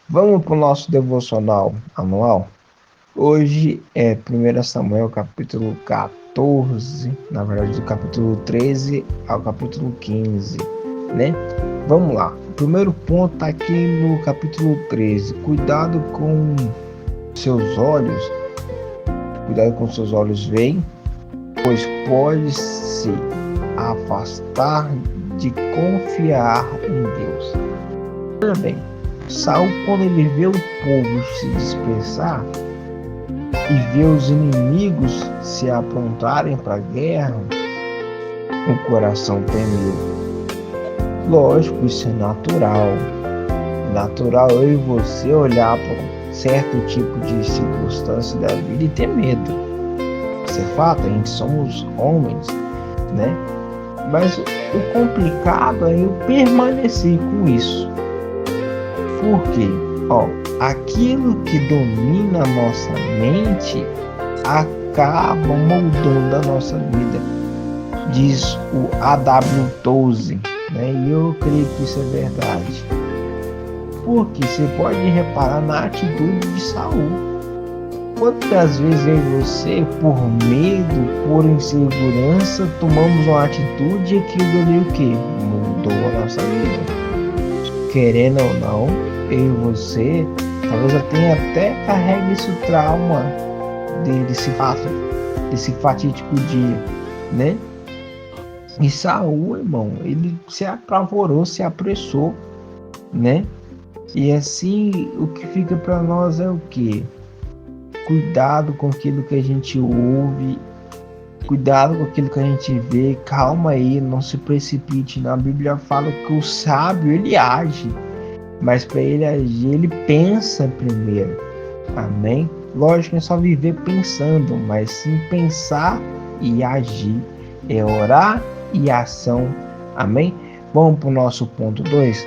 Vamos para o nosso devocional anual. Hoje é 1 Samuel capítulo 14, na verdade do capítulo 13 ao capítulo 15, né? Vamos lá. O primeiro ponto está aqui no capítulo 13. Cuidado com seus olhos veem, pois pode se afastar de confiar em Deus. Olha bem, Saul, quando ele vê o povo se dispersar e vê os inimigos se aprontarem para a guerra, o coração temeu. Lógico, isso é natural. Natural eu e você olhar para um certo tipo de circunstância da vida e ter medo. Isso é fato, a gente somos homens, né? Mas o complicado é eu permanecer com isso. Por quê? Aquilo que domina a nossa mente acaba moldando a nossa vida, diz o A.W. Tozer, né? E eu creio que isso é verdade. Porque você pode reparar na atitude de Saul. Quantas vezes eu e você, por medo, por insegurança, tomamos uma atitude e aquilo ali o quê? Mudou a nossa vida. Querendo ou não, eu e você, talvez eu tenha até carregue esse trauma desse fatídico dia, né? E Saul, irmão, ele se apavorou, se apressou, né? E assim, o que fica para nós é o quê? Cuidado com aquilo que a gente ouve, cuidado com aquilo que a gente vê, calma aí, não se precipite. Na Bíblia fala que o sábio, ele age, mas para ele agir, ele pensa primeiro. Amém? Lógico, não é só viver pensando, mas sim pensar e agir. É orar e ação. Amém? Vamos para o nosso ponto 2.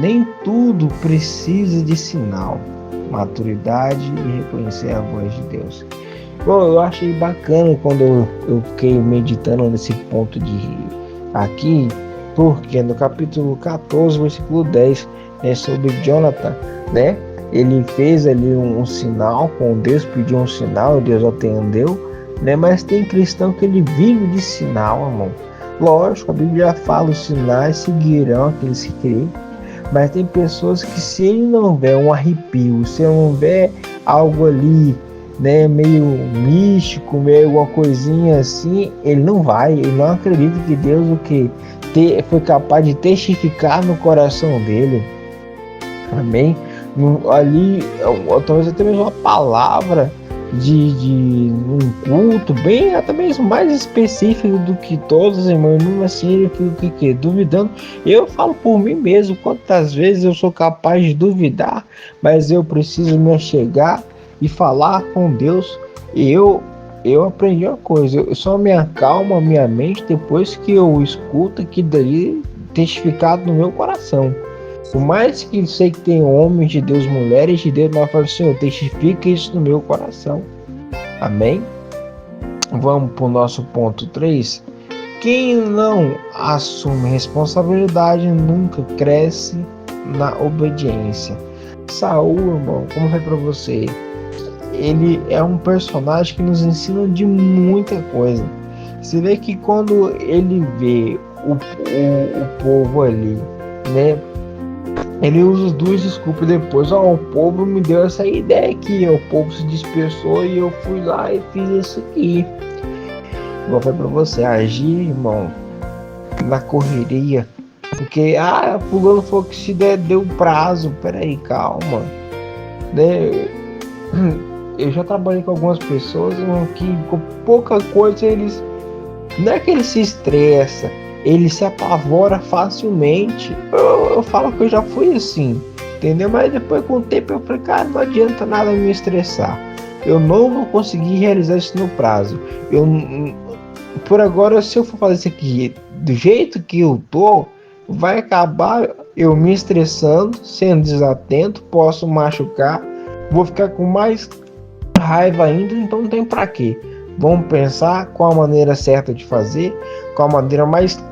Nem tudo precisa de sinal, maturidade e reconhecer a voz de Deus. Eu achei bacana quando eu fiquei meditando nesse ponto aqui, porque no capítulo 14, versículo 10, é sobre Jonathan, né? Ele fez ali um sinal com Deus, pediu um sinal, Deus atendeu, né? Mas tem cristão que ele vive de sinal, irmão. Lógico, a Bíblia fala, os sinais seguirão aqueles que creem. Mas tem pessoas que, se ele não vê um arrepio, se ele não vê algo ali, né, meio místico, meio alguma coisinha assim, ele não vai, ele não acredita que Deus foi capaz de testificar no coração dele. Amém? Ali, talvez até mesmo uma palavra de um culto bem, até mesmo mais específico do que todos, irmãos, mesmo assim eu fico duvidando. Eu falo por mim mesmo, quantas vezes eu sou capaz de duvidar, mas eu preciso me achegar e falar com Deus. Eu aprendi uma coisa, eu só me acalmo a minha mente depois que eu escuto aquilo daí testificado no meu coração. Por mais que sei que tem homens de Deus, mulheres de Deus, mas eu falo, Senhor, testifica isso no meu coração. Amém? Vamos para o nosso ponto 3. Quem não assume responsabilidade nunca cresce na obediência. Saul, irmão, como foi para você? Ele é um personagem que nos ensina de muita coisa. Você vê que quando ele vê o povo ali, né? Ele usa as duas desculpas depois. O povo me deu essa ideia aqui, o povo se dispersou e eu fui lá e fiz isso aqui. Igual foi pra você agir, irmão, na correria. Porque, fulano falou que se deu prazo. Peraí, calma. Né? Eu já trabalhei com algumas pessoas, irmão, que com pouca coisa eles... Não é que eles se estressam, ele se apavora facilmente. Eu falo que eu já fui assim, entendeu? Mas depois, com o tempo, eu falei, cara, não adianta nada me estressar. Eu não vou conseguir realizar isso no prazo. Por agora, se eu for fazer isso aqui do jeito que eu tô, vai acabar eu me estressando, sendo desatento, posso machucar, vou ficar com mais raiva ainda, então não tem pra quê. Vamos pensar qual a maneira certa de fazer, qual a maneira mais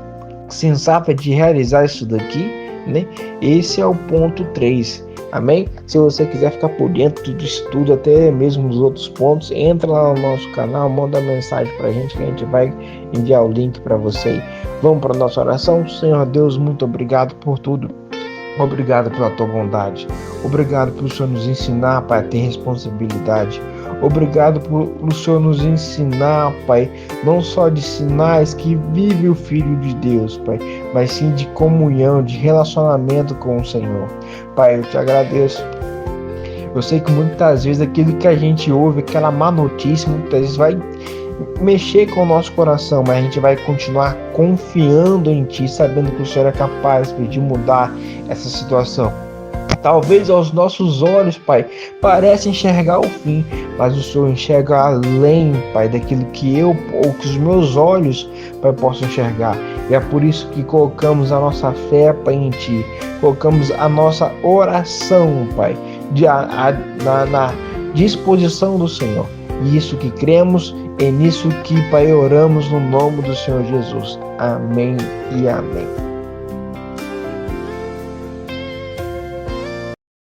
sensata de realizar isso daqui, né? Esse é o ponto 3. Amém? Se você quiser ficar por dentro do estudo, até mesmo os outros pontos, entra lá no nosso canal, manda mensagem para a gente que a gente vai enviar o link para você. Vamos para a nossa oração? Senhor Deus, muito obrigado por tudo. Obrigado pela tua bondade. Obrigado por o Senhor nos ensinar, Pai, a ter responsabilidade. Obrigado por o Senhor nos ensinar, Pai, não só de sinais que vive o Filho de Deus, Pai, mas sim de comunhão, de relacionamento com o Senhor. Pai, eu te agradeço. Eu sei que muitas vezes aquilo que a gente ouve, aquela má notícia, muitas vezes vai mexer com o nosso coração, mas a gente vai continuar confiando em Ti, sabendo que o Senhor é capaz de mudar essa situação. Talvez aos nossos olhos, Pai, parece enxergar o fim, mas o Senhor enxerga além, Pai, daquilo que eu ou que os meus olhos, Pai, possam enxergar. E é por isso que colocamos a nossa fé, Pai, em Ti, colocamos a nossa oração, Pai, na disposição do Senhor. E isso que cremos, é nisso que, Pai, oramos no nome do Senhor Jesus. Amém e amém.